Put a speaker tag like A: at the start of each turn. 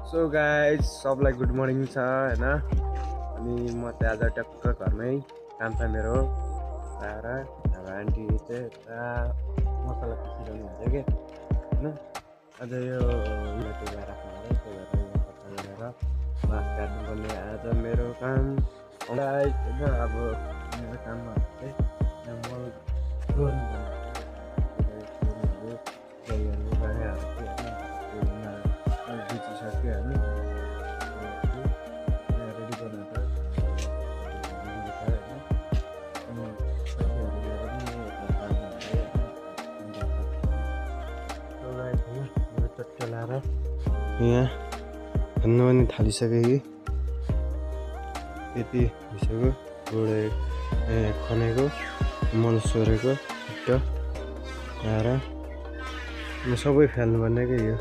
A: So guys सबलाई good morning छ होइन। अनि म चाहिँ आज टक्क घरमै काम छ मेरो आएर अब आन्टी चाहिँ यता मसला पिसिरहनु हुन्छ कि होइन। अझ यो टुगा राख्नु होला त्यही भएर यो सफा गरेर मास काट्नुपर्ने आज मेरो काम होइन। अब मेरो काममा चाहिँ मल बिचिसक्यो हामी रेडी गर्नु त चट्ट लाएर यहाँ खन्नु पनि थालिसक्यो कि यति भइसक्यो गोडे खनेको मल सोरेको छिट्ट आएर सबै फाल्नुपर्ने क्या यो